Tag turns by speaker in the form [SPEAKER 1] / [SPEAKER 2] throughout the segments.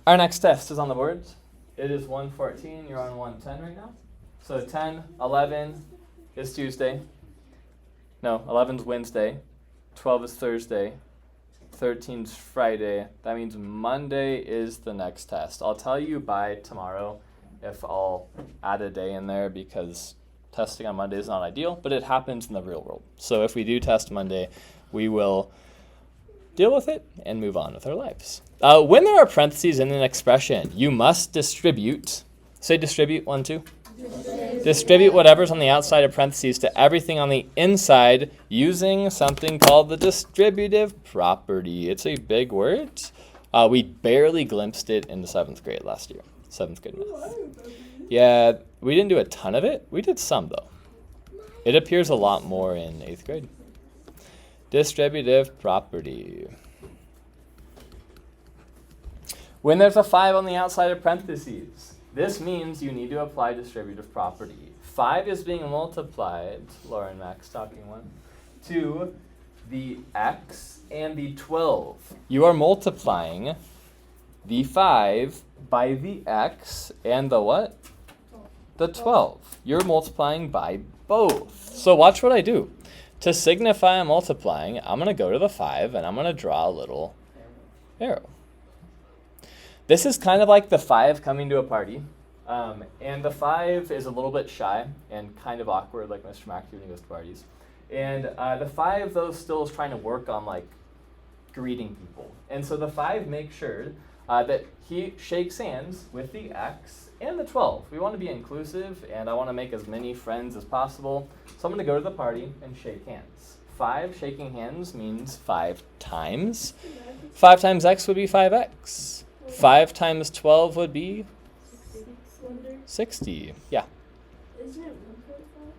[SPEAKER 1] Our next test is on the board. It is 1:14. You're on 1:10 right now. So 10, 11 is Tuesday. No, 11's Wednesday. 12 is Thursday. 13's Friday. That means Monday is the next test. I'll tell you by tomorrow if I'll add a day in there because testing on Monday is not ideal, but it happens in the real world. So if we do test Monday, we will deal with it and move on with our lives. When there are parentheses in an expression, you must distribute. Say distribute, 1, 2. Distribute whatever's on the outside of parentheses to everything on the inside using something called the distributive property. It's a big word. We barely glimpsed it in the 7th grade last year. 7th grade math. Yeah, we didn't do a ton of it. We did some, though. It appears a lot more in 8th grade. Distributive property. When there's a 5 on the outside of parentheses, this means you need to apply distributive property. 5 is being multiplied, Lauren Max talking one, to the x and the 12. You are multiplying the 5 by the x and the what? The 12. You're multiplying by both. So watch what I do. To signify I'm multiplying, I'm going to go to the 5 and I'm going to draw a little arrow. This is kind of like the 5 coming to a party. And the 5 is a little bit shy and kind of awkward, like Mr. Mack when he goes to parties. And the 5, though, still is trying to work on, like, greeting people. And so the 5 makes sure that he shakes hands with the x and the 12. We want to be inclusive, and I want to make as many friends as possible. So I'm going to go to the party and shake hands. 5 shaking hands means 5 times. 5 times x would be 5x. 5 times 12 would be 60. Yeah.
[SPEAKER 2] Isn't it 1.5?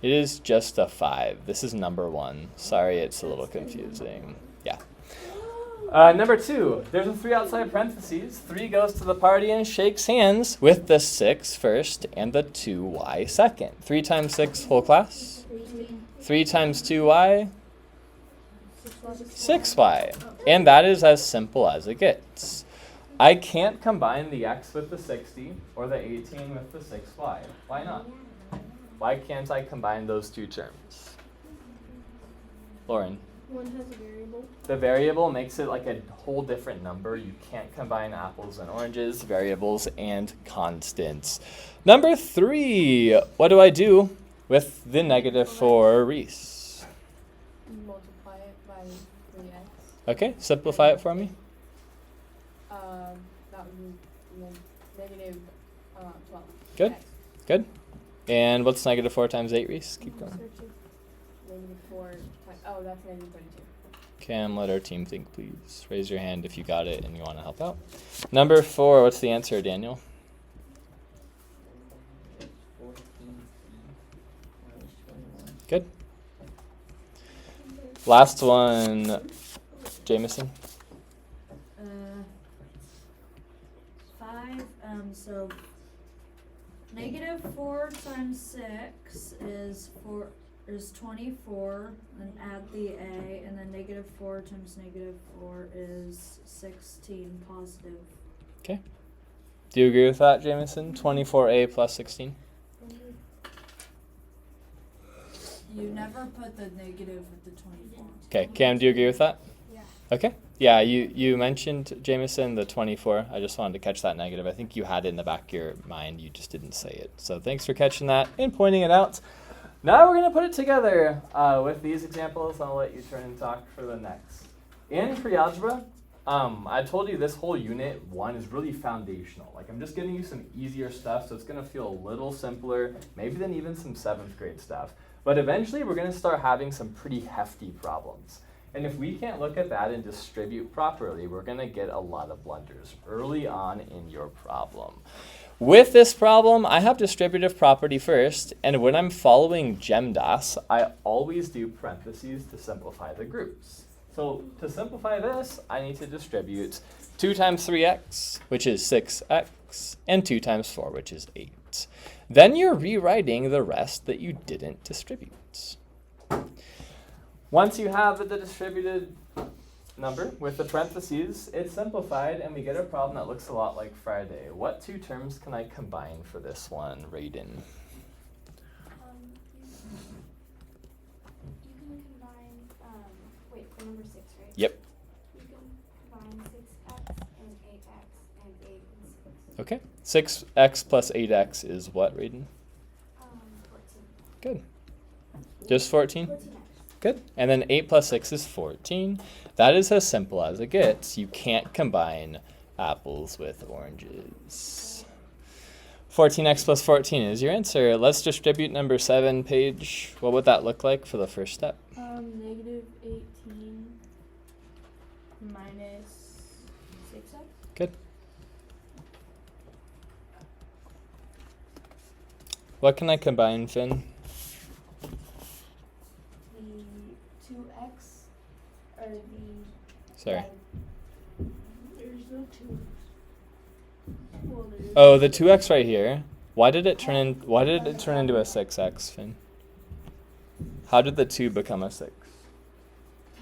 [SPEAKER 1] It is just a 5. This is number 1. Sorry, it's a little confusing. Yeah. Number 2, there's a 3 outside parentheses. 3 goes to the party and shakes hands with the 6 first and the 2y second. 3 times 6, whole class. 3 times 2y, 6y. And that is as simple as it gets. I can't combine the x with the 60 or the 18 with the 6y. Why not? Why can't I combine those two terms? Lauren?
[SPEAKER 2] One has a variable.
[SPEAKER 1] The variable makes it like a whole different number. You can't combine apples and oranges, variables, and constants. Number 3, what do I do with the negative for Reese?
[SPEAKER 2] Multiply it by 3x.
[SPEAKER 1] Okay, simplify it for me.
[SPEAKER 2] That would be negative 12.
[SPEAKER 1] Good,
[SPEAKER 2] X.
[SPEAKER 1] good. And what's negative 4 times 8, Reese? Keep going.
[SPEAKER 2] Negative 4 times, oh, that's negative 32.
[SPEAKER 1] Cam, let our team think, please. Raise your hand if you got it and you want to help out. Number 4, what's the answer, Daniel? Good. Last one, Jameson.
[SPEAKER 3] 5, so negative 4 times 6 is 24, and add the a, and then negative 4 times negative 4 is 16 positive.
[SPEAKER 1] Okay. Do you agree with that, Jameson? 24a plus 16?
[SPEAKER 3] You never put the negative with the 24.
[SPEAKER 1] Okay, Cam, do you agree with that?
[SPEAKER 2] Yeah.
[SPEAKER 1] Okay. Yeah, you mentioned, Jameson, the 24. I just wanted to catch that negative. I think you had it in the back of your mind. You just didn't say it. So thanks for catching that and pointing it out. Now we're going to put it together with these examples. I'll let you turn and talk for the next. In pre-algebra, I told you this whole unit 1 is really foundational. Like, I'm just giving you some easier stuff, so it's going to feel a little simpler, maybe than even some 7th grade stuff. But eventually, we're going to start having some pretty hefty problems. And if we can't look at that and distribute properly, we're going to get a lot of blunders early on in your problem. With this problem, I have distributive property first, and when I'm following GEMDAS, I always do parentheses to simplify the groups. So to simplify this, I need to distribute 2 times 3x, which is 6x, and 2 times 4, which is 8. Then you're rewriting the rest that you didn't distribute. Once you have the distributed number with the parentheses, it's simplified, and we get a problem that looks a lot like Friday. What two terms can I combine for this one, Raiden?
[SPEAKER 2] You can combine, wait, for number 6, right?
[SPEAKER 1] Yep.
[SPEAKER 2] You can combine 6x and 8x and 8 and 6.
[SPEAKER 1] Okay. 6x plus 8x is what, Raiden?
[SPEAKER 2] 14.
[SPEAKER 1] Good. Just 14?
[SPEAKER 2] 14x.
[SPEAKER 1] Good. And then 8 plus 6 is 14. That is as simple as it gets. You can't combine apples with oranges. 14x plus 14 is your answer. Let's distribute number 7, Paige. What would that look like for the first step?
[SPEAKER 2] Negative 18 minus 6x.
[SPEAKER 1] Good. What can I combine, Finn?
[SPEAKER 2] The 2x or the.
[SPEAKER 1] Sorry.
[SPEAKER 2] There's no 2. Well, there's
[SPEAKER 1] Oh, the 2x right here. Why did it turn into a 6x, Finn? How did the 2 become a 6?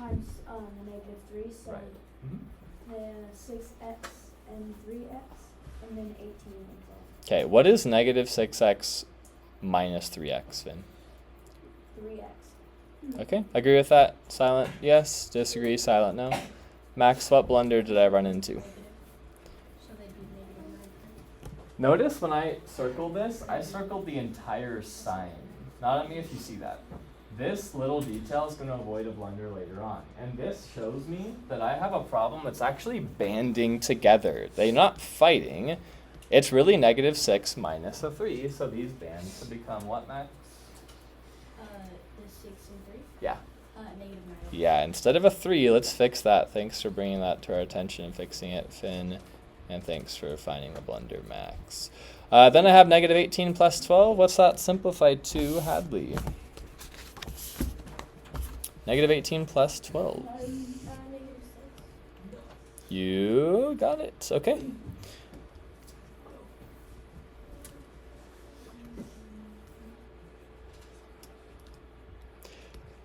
[SPEAKER 2] times the negative 3, so
[SPEAKER 1] Right.
[SPEAKER 2] the 6x and 3x, and then 18 and 12.
[SPEAKER 1] Okay, what is negative 6x minus 3x, Finn?
[SPEAKER 2] 3x.
[SPEAKER 1] Okay, agree with that? Silent yes, disagree, silent no. Max, what blunder did I run into?
[SPEAKER 2] So they'd be negative 9.
[SPEAKER 1] Notice when I circled this, I circled the entire sign. Not at me if you see that. This little detail is going to avoid a blunder later on. And this shows me that I have a problem that's actually banding together. They're not fighting. It's really negative 6 minus a 3. So these band to become what, Max?
[SPEAKER 2] The 6 and 3?
[SPEAKER 1] Yeah.
[SPEAKER 2] Negative 9.
[SPEAKER 1] Yeah, instead of a 3, let's fix that. Thanks for bringing that to our attention and fixing it, Finn. And thanks for finding the blunder, Max. Then I have negative 18 plus 12. What's that simplified to, Hadley? Negative 18 plus 12.
[SPEAKER 2] Negative 6.
[SPEAKER 1] You got it. Okay.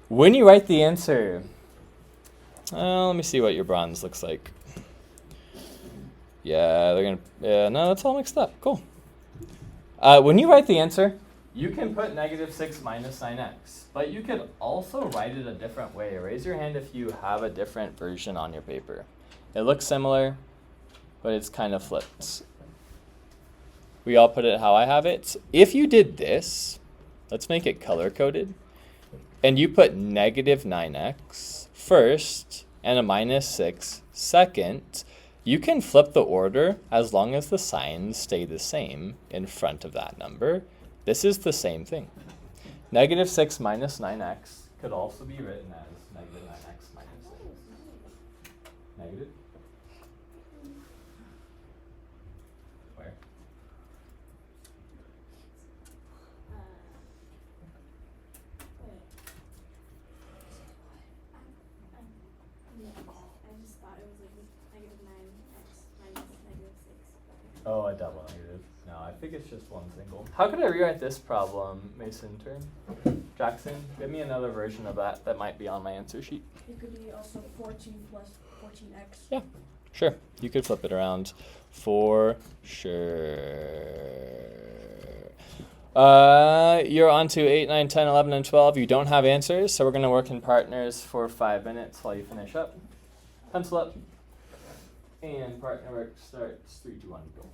[SPEAKER 1] When you write the answer, let me see what your bronze looks like. Yeah, no, that's all mixed up. Cool. When you write the answer, you can put negative 6 minus 9x, but you could also write it a different way. Raise your hand if you have a different version on your paper. It looks similar, but it's kind of flipped. We all put it how I have it. If you did this, let's make it color-coded, and you put negative 9x first and a minus 6 second, you can flip the order as long as the signs stay the same in front of that number. This is the same thing. Negative 6 minus 9x could also be written as negative 9x minus 6. Negative? Where?
[SPEAKER 2] I just thought it was like negative 9x minus negative 6.
[SPEAKER 1] Oh, a double negative. No, I think it's just one single. How could I rewrite this problem, Mason? Turn. Jackson, give me another version of that might be on my answer sheet.
[SPEAKER 2] It could be also 14 plus 14x.
[SPEAKER 1] Yeah, sure. You could flip it around for sure. You're on to 8, 9, 10, 11, and 12. You don't have answers, so we're going to work in partners for 5 minutes while you finish up. Pencil up. And partner work starts 3, 2, 1, go.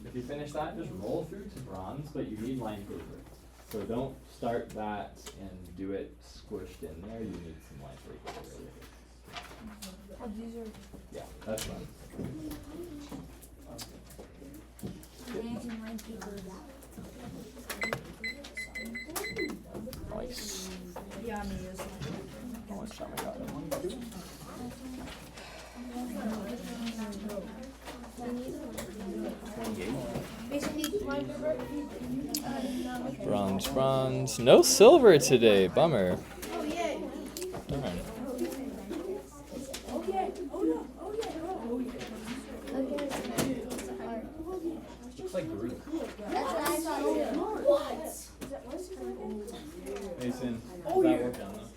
[SPEAKER 1] If you finish that, just roll through to bronze, but you need line paper. So don't start that and do it squished in there. You need some line paper.
[SPEAKER 2] Oh, these are.
[SPEAKER 1] Yeah, that's fine. Nice.
[SPEAKER 3] Yeah, I'm gonna use
[SPEAKER 1] Oh, let's try my God. Bronze, bronze. No silver today. Bummer. Darn. Looks like Groot. Mason, does that work down though?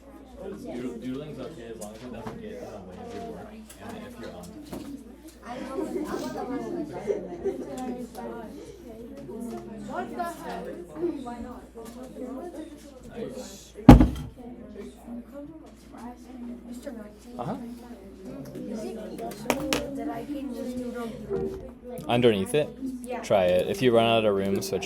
[SPEAKER 1] Doodling's okay as long as it doesn't get in the way of your work and if you're on the team.
[SPEAKER 2] What the heck? Why not?
[SPEAKER 1] Nice.
[SPEAKER 4] Mr. Martin,
[SPEAKER 1] Uh-huh.
[SPEAKER 4] is it possible that I can just doodle?
[SPEAKER 1] Underneath it,
[SPEAKER 4] Yeah.
[SPEAKER 1] try it. If you run out of room, switch